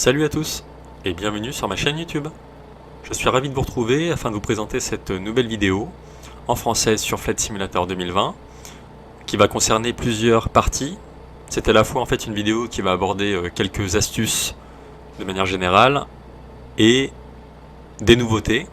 Salut à tous et bienvenue sur ma chaîne YouTube. Je suis ravi de vous retrouver afin de vous présenter cette nouvelle vidéo en français sur Flight Simulator 2020 qui va concerner plusieurs parties. C'est à la fois en fait une vidéo qui va aborder quelques astuces de manière générale et des nouveautés,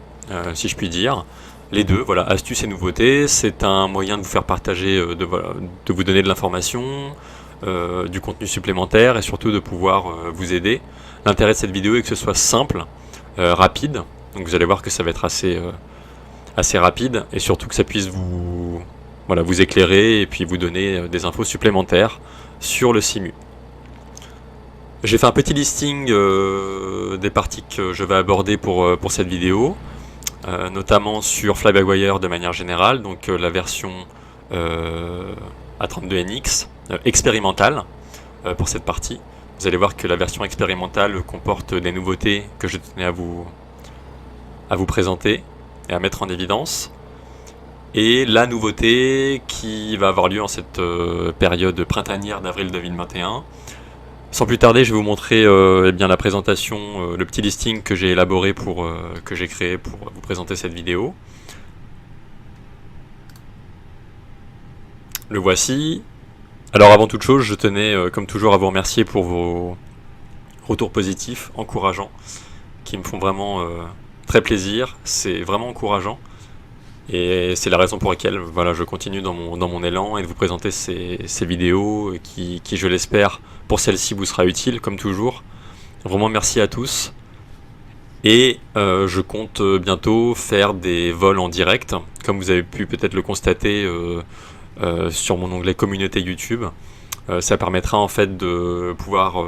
si je puis dire. Les deux, voilà, astuces et nouveautés, c'est un moyen de vous faire partager, de vous donner de l'information, du contenu supplémentaire et surtout de pouvoir vous aider. L'intérêt de cette vidéo est que ce soit simple, rapide, donc vous allez voir que ça va être assez rapide et surtout que ça puisse vous éclairer et puis vous donner des infos supplémentaires sur le simu. J'ai fait un petit listing des parties que je vais aborder pour cette vidéo, notamment sur Fly-by-Wire de manière générale, donc la version A32NX expérimentale pour cette partie. Vous allez voir que la version expérimentale comporte des nouveautés que je tenais à vous présenter et à mettre en évidence. Et la nouveauté qui va avoir lieu en cette période printanière d'avril 2021. Sans plus tarder, je vais vous montrer la présentation, le petit listing que j'ai élaboré que j'ai créé pour vous présenter cette vidéo. Le voici. Alors avant toute chose, je tenais comme toujours à vous remercier pour vos retours positifs, encourageants, qui me font vraiment très plaisir. C'est vraiment encourageant. Et c'est la raison pour laquelle je continue dans mon élan et de vous présenter ces vidéos qui, je l'espère, pour celle-ci vous sera utile, comme toujours. Vraiment merci à tous. Et je compte bientôt faire des vols en direct, comme vous avez pu peut-être le constater sur mon onglet communauté YouTube. Ça permettra en fait de pouvoir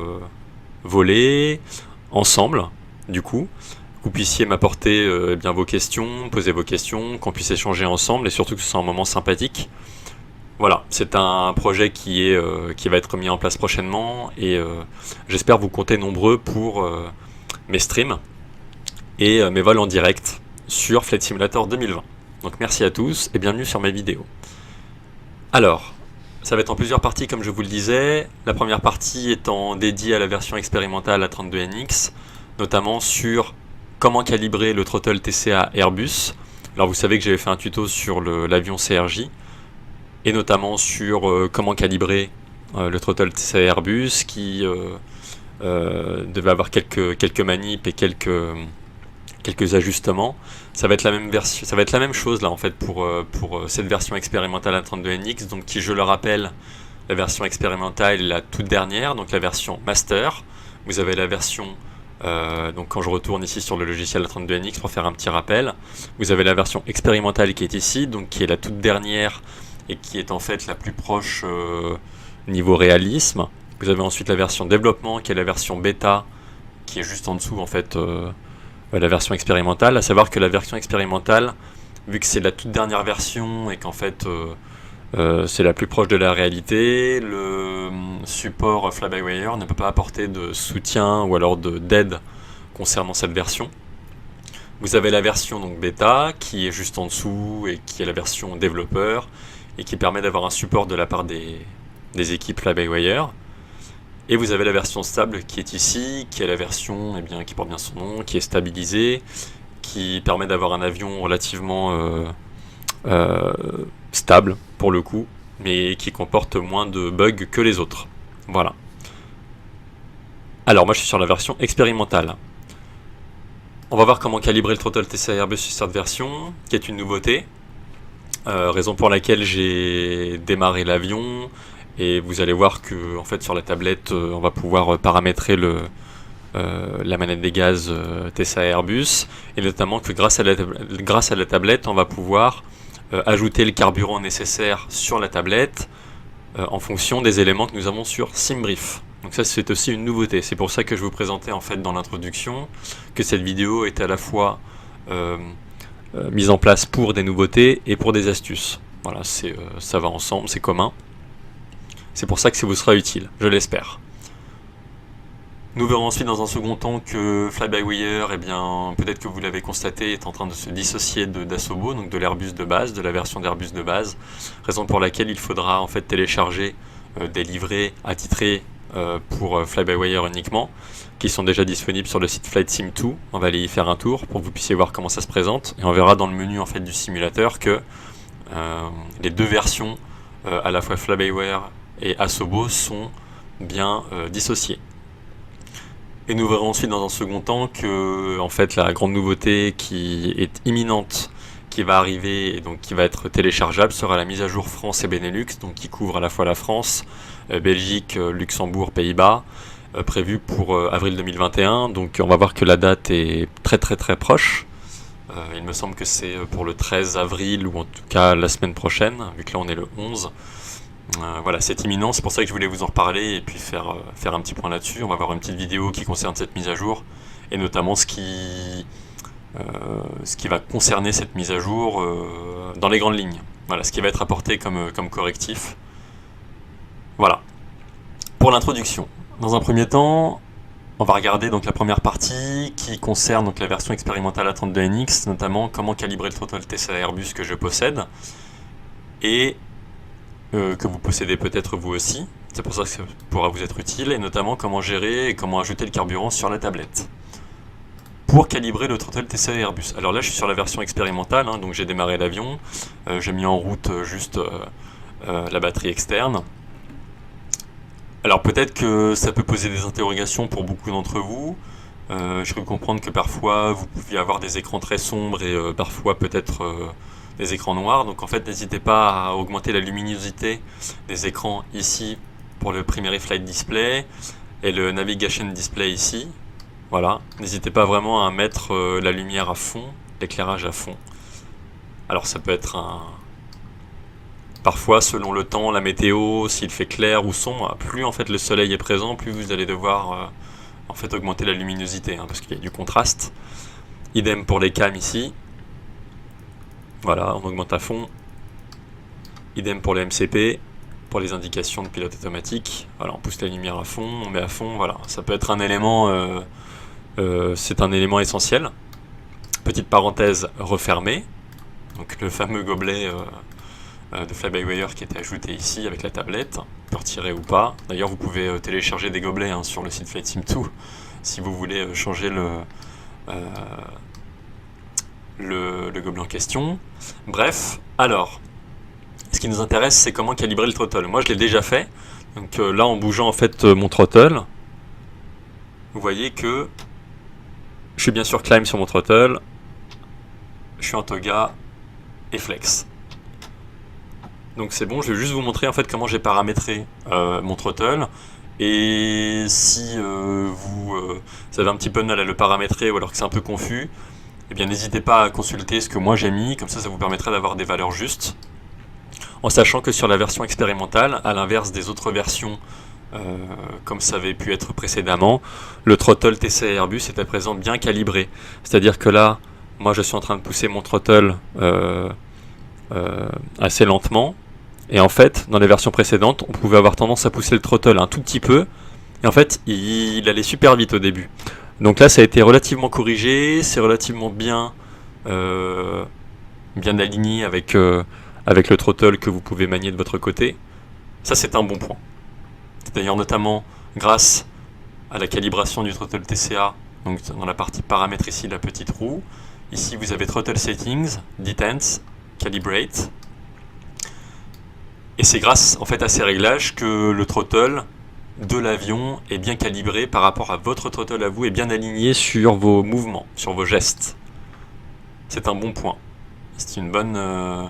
voler ensemble, du coup. Que vous puissiez m'apporter vos questions, poser vos questions, qu'on puisse échanger ensemble et surtout que ce soit un moment sympathique. Voilà, c'est un projet qui va être mis en place prochainement et j'espère vous compter nombreux pour mes streams et mes vols en direct sur Flight Simulator 2020. Donc merci à tous et bienvenue sur mes vidéos. Alors, ça va être en plusieurs parties comme je vous le disais. La première partie étant dédiée à la version expérimentale A32NX, notamment sur comment calibrer le throttle TCA Airbus. Alors vous savez que j'avais fait un tuto sur l'avion CRJ et notamment sur comment calibrer le throttle TCA Airbus qui devait avoir quelques manips et quelques ajustements. Ça va être la même version, ça va être la même chose là en fait pour cette version expérimentale A32NX, donc qui, je le rappelle, la version expérimentale est la toute dernière, donc la version master. Vous avez la version donc quand je retourne ici sur le logiciel A32NX pour faire un petit rappel, vous avez la version expérimentale qui est ici, donc qui est la toute dernière et qui est en fait la plus proche niveau réalisme. Vous avez ensuite la version développement qui est la version bêta qui est juste en dessous en fait la version expérimentale, à savoir que la version expérimentale, vu que c'est la toute dernière version et qu'en fait c'est la plus proche de la réalité, le support Fly-by-Wire ne peut pas apporter de soutien ou alors d'aide concernant cette version. Vous avez la version donc bêta qui est juste en dessous et qui est la version développeur et qui permet d'avoir un support de la part des équipes Fly-by-Wire. Et vous avez la version stable qui est ici, qui est la version qui porte bien son nom, qui est stabilisée, qui permet d'avoir un avion relativement stable pour le coup, mais qui comporte moins de bugs que les autres. Voilà. Alors moi je suis sur la version expérimentale. On va voir comment calibrer le throttle TCA Airbus sur cette version, qui est une nouveauté. Raison pour laquelle j'ai démarré l'avion. Et vous allez voir que en fait sur la tablette on va pouvoir paramétrer la manette des gaz TCA Airbus, et notamment que grâce à la tablette on va pouvoir ajouter le carburant nécessaire sur la tablette en fonction des éléments que nous avons sur SimBrief. Donc ça c'est aussi une nouveauté, c'est pour ça que je vous présentais en fait dans l'introduction que cette vidéo est à la fois mise en place pour des nouveautés et pour des astuces. Voilà, ça va ensemble, c'est commun. C'est pour ça que ça vous sera utile, je l'espère. Nous verrons ensuite dans un second temps que Fly-by-Wire, peut-être que vous l'avez constaté, est en train de se dissocier d'Asobo, donc de l'Airbus de base, de la version d'Airbus de base, raison pour laquelle il faudra en fait télécharger des livrets attitrés pour Fly-by-Wire uniquement, qui sont déjà disponibles sur le site Flight Sim 2. On va aller y faire un tour pour que vous puissiez voir comment ça se présente, et on verra dans le menu en fait du simulateur que les deux versions, à la fois Fly-by-Wire et Asobo, sont bien dissociées. Et nous verrons ensuite dans un second temps que en fait la grande nouveauté qui est imminente, qui va arriver et donc qui va être téléchargeable, sera la mise à jour France et Benelux, donc qui couvre à la fois la France, Belgique, Luxembourg, Pays-Bas, prévue pour avril 2021. Donc on va voir que la date est très proche. Il me semble que c'est pour le 13 avril ou en tout cas la semaine prochaine, vu que là on est le 11. Voilà, c'est imminent, c'est pour ça que je voulais vous en reparler et puis faire un petit point là-dessus. On va voir une petite vidéo qui concerne cette mise à jour et notamment ce qui va concerner cette mise à jour dans les grandes lignes. Voilà, ce qui va être apporté comme correctif. Voilà, pour l'introduction. Dans un premier temps, on va regarder donc la première partie qui concerne donc la version expérimentale A32NX, notamment comment calibrer le throttle TCA Airbus que je possède et que vous possédez peut-être vous aussi. C'est pour ça que ça pourra vous être utile, et notamment comment gérer et comment ajouter le carburant sur la tablette pour calibrer le throttle TCA Airbus. Alors là je suis sur la version expérimentale, hein, donc j'ai démarré l'avion, j'ai mis en route juste la batterie externe. Alors peut-être que ça peut poser des interrogations pour beaucoup d'entre vous. Je peux comprendre que parfois vous pouviez avoir des écrans très sombres et parfois peut-être des écrans noirs. Donc en fait n'hésitez pas à augmenter la luminosité des écrans ici pour le Primary Flight Display et le Navigation Display ici. Voilà, n'hésitez pas vraiment à mettre la lumière à fond, l'éclairage à fond. Alors ça peut être parfois selon le temps, la météo, s'il fait clair ou sombre, plus en fait le soleil est présent, plus vous allez devoir en fait augmenter la luminosité, hein, parce qu'il y a du contraste. Idem pour les cams ici. Voilà, on augmente à fond. Idem pour les MCP, pour les indications de pilote automatique. Voilà, on pousse la lumière à fond, on met à fond. Voilà, ça peut être un élément, c'est un élément essentiel. Petite parenthèse refermée. Donc le fameux gobelet de Fly-by-Wire qui était ajouté ici avec la tablette, on peut retirer ou pas. D'ailleurs, vous pouvez télécharger des gobelets hein, sur le site Flight Sim 2 si vous voulez changer le gobelet en question. Bref, alors, ce qui nous intéresse, c'est comment calibrer le throttle. Moi, je l'ai déjà fait. Donc là, en bougeant en fait mon throttle, vous voyez que je suis bien sûr climb sur mon throttle, je suis en toga et flex. Donc c'est bon, je vais juste vous montrer en fait comment j'ai paramétré mon throttle. Et si vous avez un petit peu de mal à le paramétrer ou alors que c'est un peu confus, eh bien n'hésitez pas à consulter ce que moi j'ai mis, comme ça vous permettrait d'avoir des valeurs justes. En sachant que sur la version expérimentale, à l'inverse des autres versions, comme ça avait pu être précédemment, le throttle TCA Airbus est à présent bien calibré. C'est-à-dire que là, moi je suis en train de pousser mon throttle assez lentement, et en fait dans les versions précédentes on pouvait avoir tendance à pousser le throttle un tout petit peu et en fait il allait super vite au début. Donc là ça a été relativement corrigé, c'est relativement bien aligné avec le throttle que vous pouvez manier de votre côté. Ça c'est un bon point. C'est d'ailleurs notamment grâce à la calibration du throttle TCA, donc dans la partie paramètres ici, la petite roue. Ici vous avez throttle settings, detents, calibrate, et c'est grâce en fait à ces réglages que le throttle de l'avion est bien calibré par rapport à votre throttle à vous, et bien aligné sur vos mouvements, sur vos gestes. C'est un bon point. C'est une bonne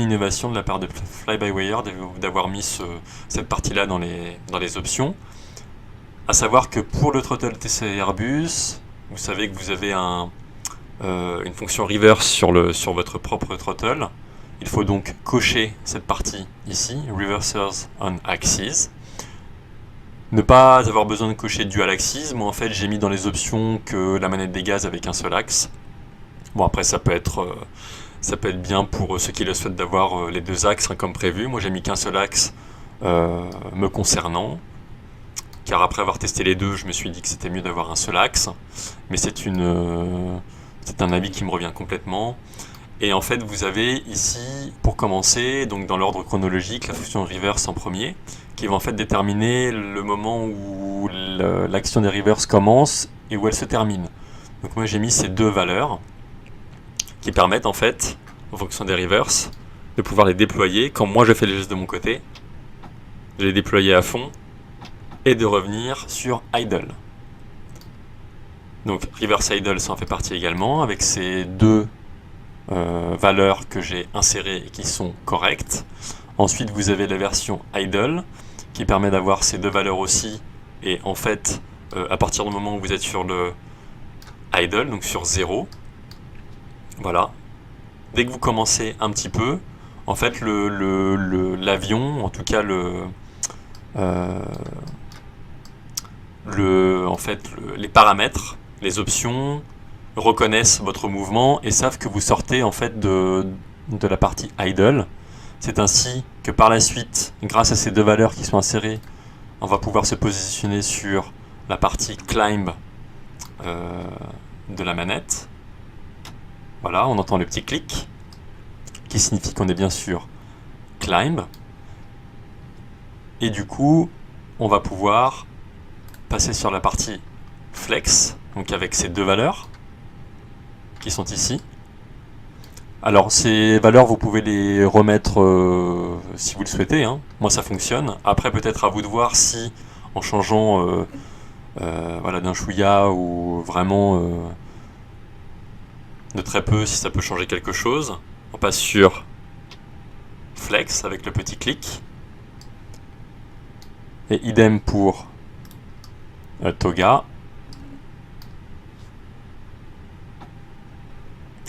innovation de la part de Fly-by-Wire d'avoir mis cette partie-là dans les options. À savoir que pour le throttle TCA Airbus, vous savez que vous avez une fonction reverse sur votre propre throttle. Il faut donc cocher cette partie ici, Reversers on Axis. Ne pas avoir besoin de cocher Dual Axis. Moi en fait j'ai mis dans les options que la manette des gaz avec un seul axe. Bon après ça peut être bien pour ceux qui le souhaitent d'avoir les deux axes hein, comme prévu. Moi j'ai mis qu'un seul axe me concernant. Car après avoir testé les deux, je me suis dit que c'était mieux d'avoir un seul axe. Mais c'est un avis qui me revient complètement. Et en fait, vous avez ici, pour commencer, donc dans l'ordre chronologique, la fonction reverse en premier, qui va en fait déterminer le moment où l'action des reverse commence et où elle se termine. Donc moi j'ai mis ces deux valeurs qui permettent en fait, en fonction des reverse, de pouvoir les déployer quand moi je fais les gestes de mon côté, de les déployer à fond et de revenir sur idle. Donc reverse idle, ça en fait partie également, avec ces deux valeurs que j'ai insérées et qui sont correctes. Ensuite, vous avez la version idle qui permet d'avoir ces deux valeurs aussi. Et en fait, à partir du moment où vous êtes sur le idle, donc sur 0, voilà, dès que vous commencez un petit peu, en fait, l'avion, en tout cas les paramètres, les options, reconnaissent votre mouvement et savent que vous sortez en fait de la partie idle. C'est ainsi que par la suite, grâce à ces deux valeurs qui sont insérées, on va pouvoir se positionner sur la partie climb de la manette. Voilà, on entend le petit clic qui signifie qu'on est bien sûr climb. Et du coup, on va pouvoir passer sur la partie flex, donc avec ces deux valeurs qui sont ici. Alors ces valeurs vous pouvez les remettre si vous le souhaitez, hein. Moi ça fonctionne. Après peut-être à vous de voir si en changeant voilà, d'un chouïa ou vraiment de très peu, si ça peut changer quelque chose. On passe sur flex avec le petit clic. Et idem pour toga.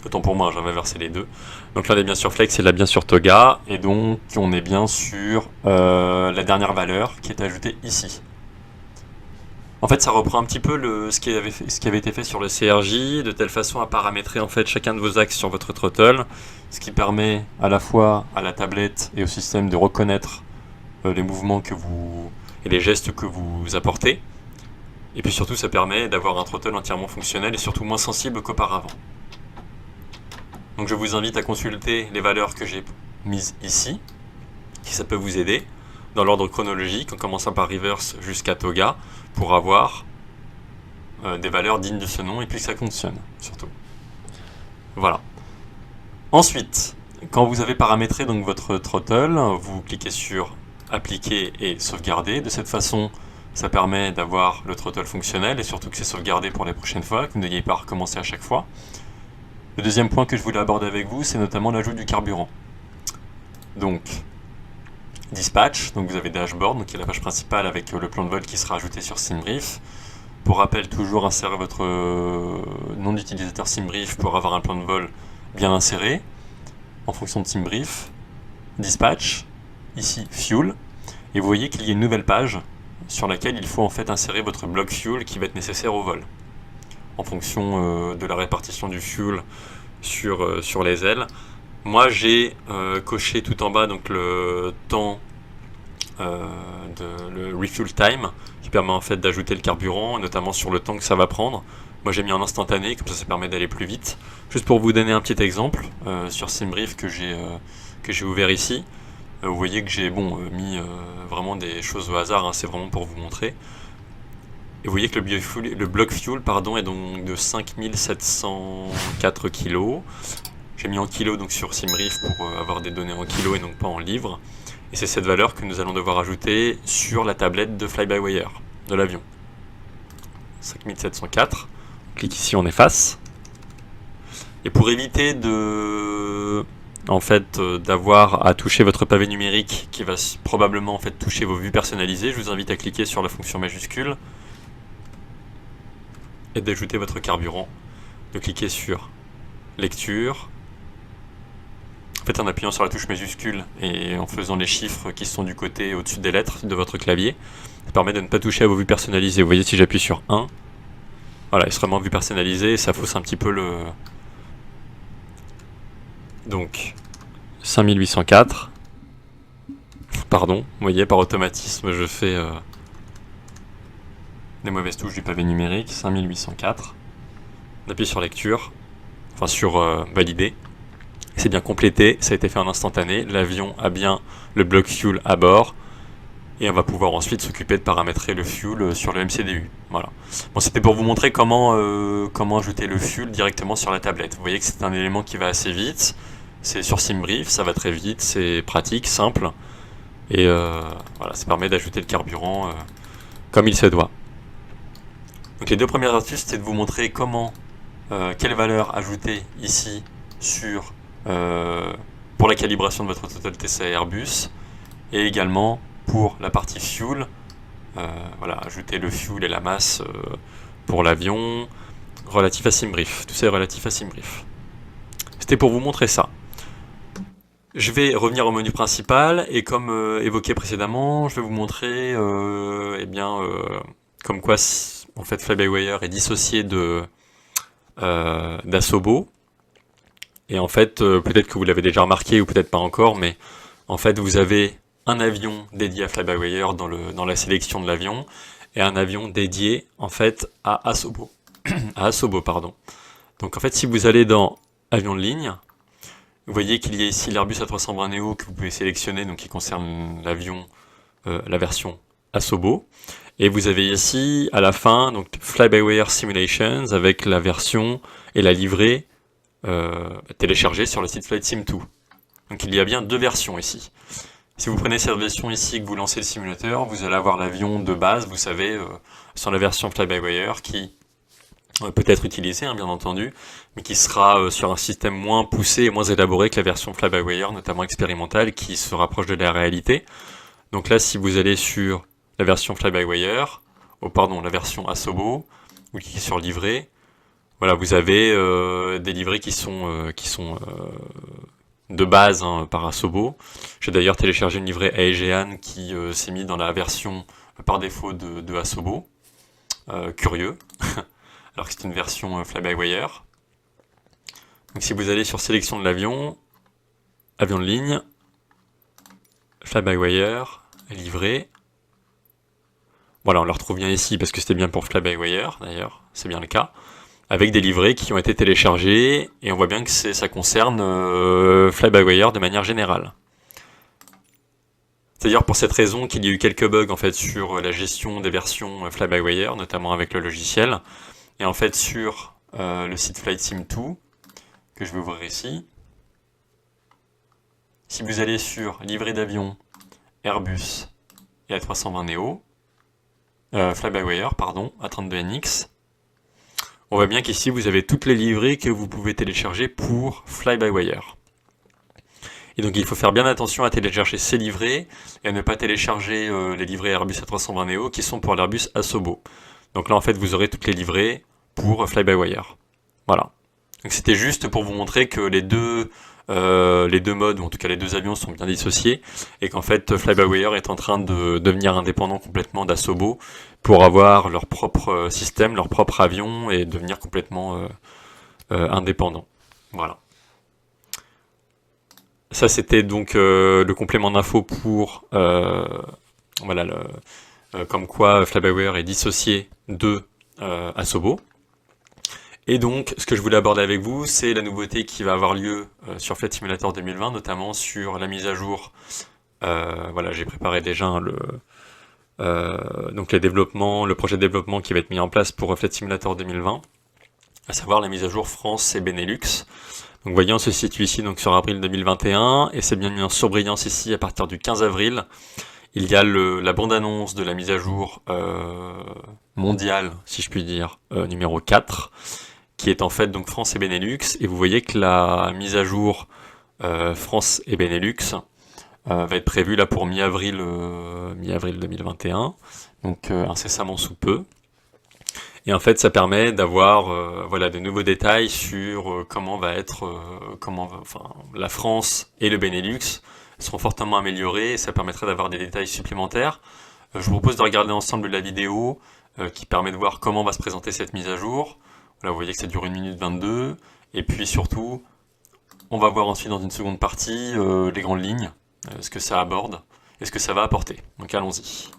Autant pour moi, j'avais versé les deux. Donc là, on est bien sur flex et là, bien sur toga. Et donc, on est bien sur la dernière valeur qui est ajoutée ici. En fait, ça reprend un petit peu ce qui avait été fait sur le CRJ, de telle façon à paramétrer en fait chacun de vos axes sur votre throttle, ce qui permet à la fois à la tablette et au système de reconnaître les mouvements et les gestes que vous apportez. Et puis surtout, ça permet d'avoir un throttle entièrement fonctionnel et surtout moins sensible qu'auparavant. Donc je vous invite à consulter les valeurs que j'ai mises ici, si ça peut vous aider, dans l'ordre chronologique, en commençant par reverse jusqu'à toga, pour avoir des valeurs dignes de ce nom et puis que ça fonctionne, surtout. Voilà. Ensuite, quand vous avez paramétré donc votre throttle, vous cliquez sur appliquer et sauvegarder. De cette façon, ça permet d'avoir le throttle fonctionnel et surtout que c'est sauvegardé pour les prochaines fois, que vous n'ayez pas à recommencer à chaque fois. Le deuxième point que je voulais aborder avec vous, c'est notamment l'ajout du carburant. Donc, dispatch, donc vous avez dashboard, donc qui est la page principale avec le plan de vol qui sera ajouté sur SimBrief. Pour rappel, toujours insérer votre nom d'utilisateur SimBrief pour avoir un plan de vol bien inséré en fonction de SimBrief. Dispatch, ici fuel, et vous voyez qu'il y a une nouvelle page sur laquelle il faut en fait insérer votre bloc fuel qui va être nécessaire au vol. En fonction de la répartition du fuel sur les ailes. Moi j'ai coché tout en bas donc le temps le refuel time qui permet en fait d'ajouter le carburant, notamment sur le temps que ça va prendre. Moi j'ai mis en instantané, comme ça permet d'aller plus vite. Juste pour vous donner un petit exemple sur SimBrief que j'ai ouvert ici. Vous voyez que j'ai mis vraiment des choses au hasard, hein, c'est vraiment pour vous montrer. Et vous voyez que le bloc fuel est donc de 5704 kg. J'ai mis en kilos donc sur SimBrief pour avoir des données en kilos et donc pas en livres. Et c'est cette valeur que nous allons devoir ajouter sur la tablette de fly-by-wire de l'avion. 5704. On clique ici, on efface. Et pour éviter d'avoir à toucher votre pavé numérique qui va probablement en fait toucher vos vues personnalisées, je vous invite à cliquer sur la fonction majuscule et d'ajouter votre carburant, de cliquer sur lecture. En fait, en appuyant sur la touche majuscule et en faisant les chiffres qui sont du côté au-dessus des lettres de votre clavier, ça permet de ne pas toucher à vos vues personnalisées. Vous voyez, si j'appuie sur 1, voilà, il sera en vue personnalisée et ça fausse un petit peu le... Donc, 5804. Pardon, vous voyez, par automatisme, je fais des mauvaises touches du pavé numérique. 5804. On appuie sur lecture, enfin sur valider. C'est bien complété, ça a été fait en instantané, l'avion a bien le bloc fuel à bord, et on va pouvoir ensuite s'occuper de paramétrer le fuel sur le MCDU. Voilà. Bon, c'était pour vous montrer comment ajouter le fuel directement sur la tablette. Vous voyez que c'est un élément qui va assez vite, c'est sur SimBrief, ça va très vite, c'est pratique, simple, et voilà, ça permet d'ajouter le carburant comme il se doit. Donc les deux premières astuces, c'est de vous montrer quelle valeur ajouter ici sur pour la calibration de votre Total TCA Airbus, et également pour la partie fuel, voilà, ajouter le fuel et la masse pour l'avion, relatif à SimBrief. Tout ça est relatif à SimBrief. C'était pour vous montrer ça. Je vais revenir au menu principal, et comme évoqué précédemment, je vais vous montrer comme quoi en fait Fly-by-Wire est dissocié d'Asobo. Et en fait, peut-être que vous l'avez déjà remarqué ou peut-être pas encore, mais en fait vous avez un avion dédié à Fly-by-Wire dans la sélection de l'avion, et un avion dédié en fait à Asobo. à Asobo, pardon. Donc en fait, si vous allez dans avion de ligne, vous voyez qu'il y a ici l'Airbus A320 Neo que vous pouvez sélectionner, donc qui concerne l'avion, la version Asobo. Et vous avez ici à la fin donc Fly-by-Wire Simulations avec la version et la livrée téléchargée sur le site Flight Sim 2. Donc il y a bien deux versions ici. Si vous prenez cette version ici et que vous lancez le simulateur, vous allez avoir l'avion de base, vous savez, sur la version Fly-by-Wire qui peut être utilisé, hein, bien entendu, mais qui sera sur un système moins poussé et moins élaboré que la version Fly-by-Wire, notamment expérimentale, qui se rapproche de la réalité. Donc là, si vous allez sur la version Fly-by-Wire, la version Asobo, ou qui est sur livrée, voilà, vous avez des livrets qui sont de base, hein, par Asobo. J'ai d'ailleurs téléchargé une livrée Aegean qui s'est mis dans la version par défaut de Asobo. Curieux. Alors que c'est une version Fly-by-Wire. Donc si vous allez sur sélection de l'avion, avion de ligne, Fly-by-Wire, livré. Voilà, on le retrouve bien ici parce que c'était bien pour Fly-by-Wire, d'ailleurs, c'est bien le cas. Avec des livrets qui ont été téléchargés, et on voit bien que ça concerne Fly-by-Wire de manière générale. C'est d'ailleurs pour cette raison qu'il y a eu quelques bugs en fait sur la gestion des versions Fly-by-Wire, notamment avec le logiciel. Et en fait sur le site Flight Sim 2, que je vais ouvrir ici, si vous allez sur livret d'avion, Airbus et A320 Neo, Fly-by-Wire, pardon, A32NX, on voit bien qu'ici vous avez toutes les livrées que vous pouvez télécharger pour Fly-by-Wire. Et donc il faut faire bien attention à télécharger ces livrets et à ne pas télécharger les livrets Airbus A320 Neo qui sont pour l'Airbus Asobo. Donc là en fait vous aurez toutes les livrées pour Fly-by-Wire. Voilà. Donc c'était juste pour vous montrer que les deux modes, ou en tout cas les deux avions, sont bien dissociés, et qu'en fait Fly-by-Wire est en train de devenir indépendant complètement d'Asobo pour avoir leur propre système, leur propre avion, et devenir complètement indépendant. Voilà. Ça c'était donc le complément d'info pour voilà, comme quoi Fly-by-Wire est dissocié de Asobo. Et donc, ce que je voulais aborder avec vous, c'est la nouveauté qui va avoir lieu sur Flight Simulator 2020, notamment sur la mise à jour. Voilà, j'ai préparé déjà donc le projet de développement qui va être mis en place pour Flight Simulator 2020, à savoir la mise à jour France et Benelux. Donc, vous voyez, on se situe ici donc sur avril 2021, et c'est bien mis en surbrillance ici à partir du 15 avril. Il y a la bande-annonce de la mise à jour mondiale, si je puis dire, numéro 4, qui est en fait donc France et Benelux, et vous voyez que la mise à jour France et Benelux va être prévue là pour mi-avril 2021, donc incessamment sous peu. Et en fait, ça permet d'avoir voilà, de nouveaux détails sur comment va être la France et le Benelux seront fortement améliorés, et ça permettrait d'avoir des détails supplémentaires. Je vous propose de regarder ensemble la vidéo qui permet de voir comment va se présenter cette mise à jour. Là, vous voyez que ça dure 1 minute 22, et puis surtout, on va voir ensuite dans une seconde partie les grandes lignes, ce que ça aborde, et ce que ça va apporter. Donc allons-y.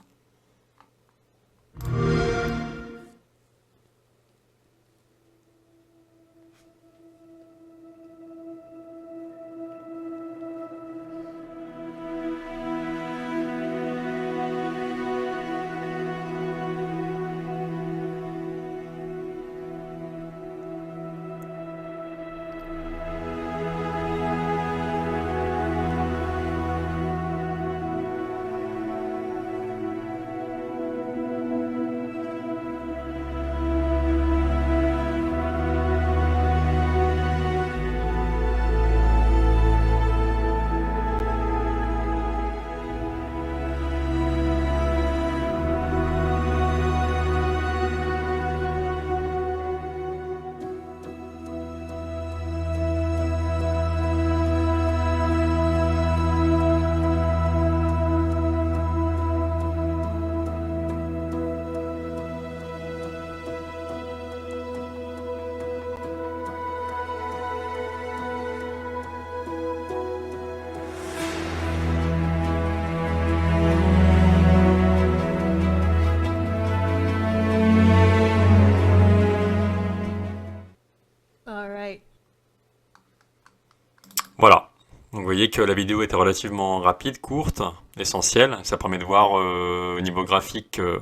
voyez que la vidéo était relativement rapide, courte, essentielle. Ça permet de voir au niveau graphique que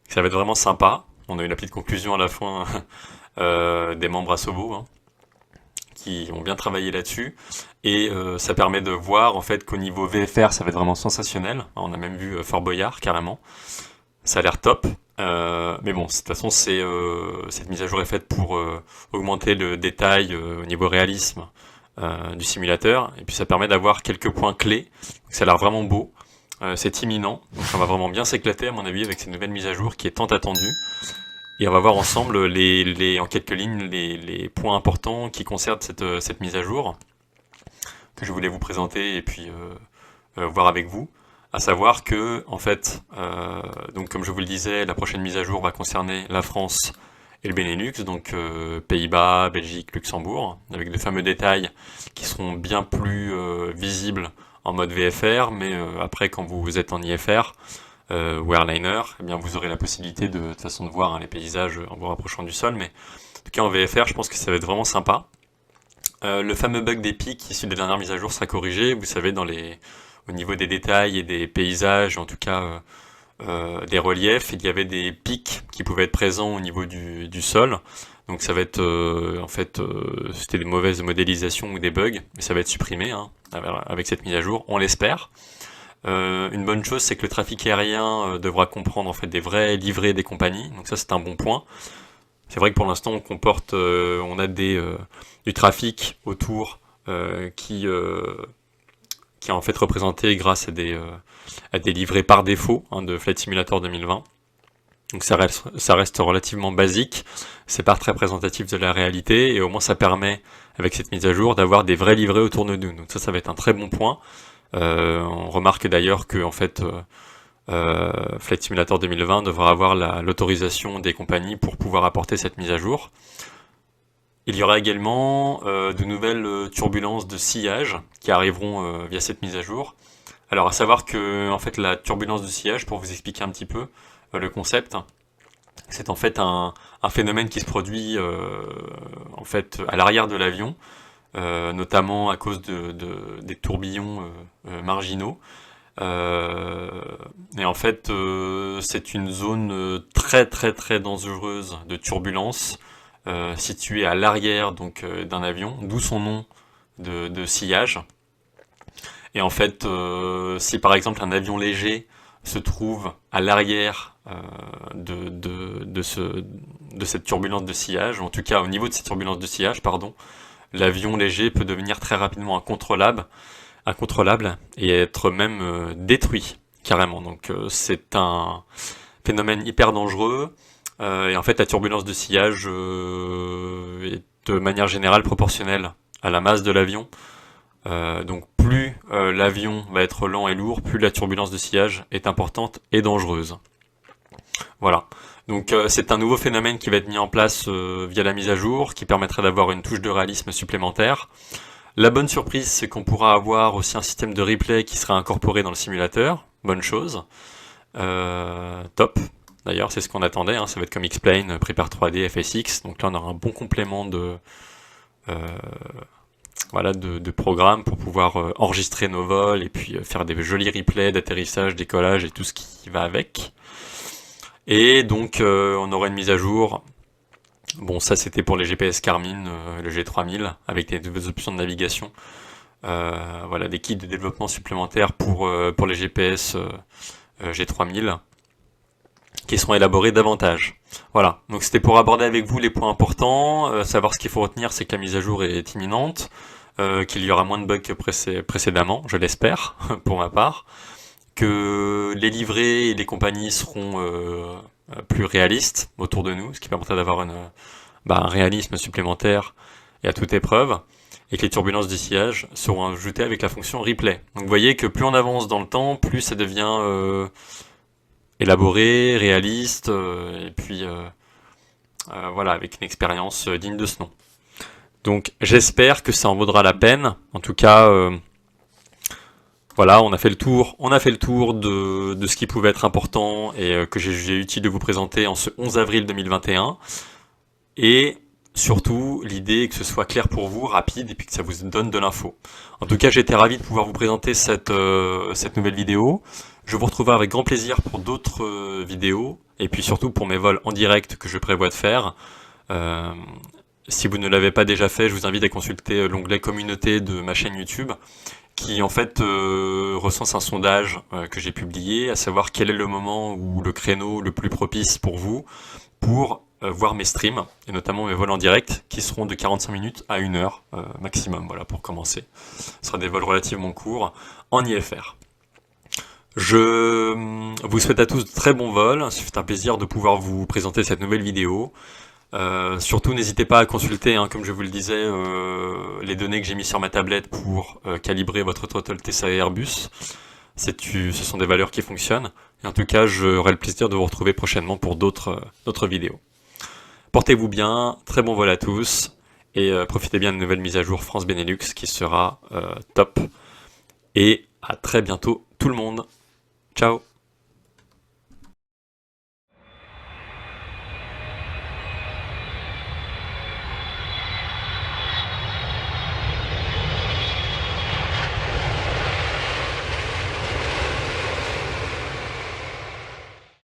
ça va être vraiment sympa. On a eu la petite conclusion à la fin des membres Asobo, hein, qui ont bien travaillé là-dessus. Et ça permet de voir en fait qu'au niveau VFR, ça va être vraiment sensationnel. On a même vu Fort Boyard carrément. Ça a l'air top. Mais bon, de toute façon, cette mise à jour est faite pour augmenter le détail au niveau réalisme du simulateur. Et puis ça permet d'avoir quelques points clés. Donc, ça a l'air vraiment beau. C'est imminent. Donc on va vraiment bien s'éclater à mon avis avec cette nouvelle mise à jour qui est tant attendue. Et on va voir ensemble en quelques lignes les points importants qui concernent cette mise à jour que je voulais vous présenter et puis voir avec vous. À savoir que, en fait, donc comme je vous le disais, la prochaine mise à jour va concerner la France et le Benelux, donc Pays-Bas, Belgique, Luxembourg, avec de fameux détails qui seront bien plus visibles en mode VFR, mais après quand vous êtes en IFR ou Airliner, eh bien vous aurez la possibilité de toute façon de voir hein, les paysages en vous rapprochant du sol, mais en tout cas en VFR, je pense que ça va être vraiment sympa. Le fameux bug des pics issu des dernières mises à jour sera corrigé, vous savez, au niveau des détails et des paysages, en tout cas des reliefs, il y avait des pics qui pouvaient être présents au niveau du sol. Donc ça va être, c'était des mauvaises modélisations ou des bugs, mais ça va être supprimé hein, avec cette mise à jour, on l'espère. Une bonne chose, c'est que le trafic aérien devra comprendre en fait des vrais livrets des compagnies, donc ça c'est un bon point. C'est vrai que pour l'instant on a du trafic autour qui est en fait représenté grâce à des livrets par défaut hein, de Flight Simulator 2020. Donc ça reste relativement basique, c'est pas très représentatif de la réalité, et au moins ça permet, avec cette mise à jour, d'avoir des vrais livrets autour de nous. Donc ça va être un très bon point. On remarque d'ailleurs que en fait Flight Simulator 2020 devra avoir l'autorisation des compagnies pour pouvoir apporter cette mise à jour. Il y aura également de nouvelles turbulences de sillage qui arriveront via cette mise à jour. Alors à savoir que en fait la turbulence de sillage, pour vous expliquer un petit peu le concept, c'est en fait un phénomène qui se produit en fait à l'arrière de l'avion, notamment à cause des tourbillons marginaux. Et en fait c'est une zone très très très dangereuse de turbulence située à l'arrière donc d'un avion, d'où son nom de sillage. Et en fait, si par exemple un avion léger se trouve à l'arrière de cette turbulence de sillage, ou en tout cas au niveau de cette turbulence de sillage, pardon, l'avion léger peut devenir très rapidement incontrôlable et être même détruit carrément. Donc c'est un phénomène hyper dangereux. Et en fait, la turbulence de sillage est de manière générale proportionnelle à la masse de l'avion. Donc plus l'avion va être lent et lourd, plus la turbulence de sillage est importante et dangereuse. Voilà. Donc c'est un nouveau phénomène qui va être mis en place via la mise à jour, qui permettrait d'avoir une touche de réalisme supplémentaire. La bonne surprise, c'est qu'on pourra avoir aussi un système de replay qui sera incorporé dans le simulateur. Bonne chose. Top. D'ailleurs, c'est ce qu'on attendait, hein. Ça va être comme X-Plane, Prepare 3D, FSX. Donc là, on aura un bon complément de programmes pour pouvoir enregistrer nos vols et puis faire des jolis replays d'atterrissage, décollage et tout ce qui va avec. Et donc, on aura une mise à jour. Bon, ça, c'était pour les GPS Garmin, le G3000, avec des nouvelles options de navigation. Des kits de développement supplémentaires pour les GPS G3000. Qui seront élaborés davantage. Voilà, donc c'était pour aborder avec vous les points importants, savoir ce qu'il faut retenir, c'est que la mise à jour est imminente, qu'il y aura moins de bugs que précédemment, je l'espère, pour ma part, que les livrets et les compagnies seront plus réalistes autour de nous, ce qui permettra d'avoir un réalisme supplémentaire et à toute épreuve, et que les turbulences du sillage seront ajoutées avec la fonction replay. Donc vous voyez que plus on avance dans le temps, plus ça devient élaboré, réaliste, et puis avec une expérience digne de ce nom. Donc j'espère que ça en vaudra la peine. En tout cas, on a fait le tour de ce qui pouvait être important et que j'ai jugé utile de vous présenter en ce 11 avril 2021. Et Surtout, l'idée est que ce soit clair pour vous, rapide, et puis que ça vous donne de l'info. En tout cas, j'ai été ravi de pouvoir vous présenter cette nouvelle vidéo. Je vous retrouverai avec grand plaisir pour d'autres vidéos, et puis surtout pour mes vols en direct que je prévois de faire. Euh, Si vous ne l'avez pas déjà fait, je vous invite à consulter l'onglet communauté de ma chaîne YouTube, qui en fait recense un sondage que j'ai publié, à savoir quel est le moment ou le créneau le plus propice pour vous pour voir mes streams, et notamment mes vols en direct, qui seront de 45 minutes à 1 heure maximum, voilà, pour commencer. Ce sera des vols relativement courts en IFR. Je vous souhaite à tous de très bons vols, c'est un plaisir de pouvoir vous présenter cette nouvelle vidéo. Surtout, n'hésitez pas à consulter, hein, comme je vous le disais, les données que j'ai mis sur ma tablette pour calibrer votre throttle TSA Airbus. Ce sont des valeurs qui fonctionnent. Et en tout cas, j'aurai le plaisir de vous retrouver prochainement pour d'autres vidéos. Portez-vous bien, très bon vol à tous, et profitez bien de nouvelle mise à jour France Benelux qui sera top. Et à très bientôt tout le monde. Ciao.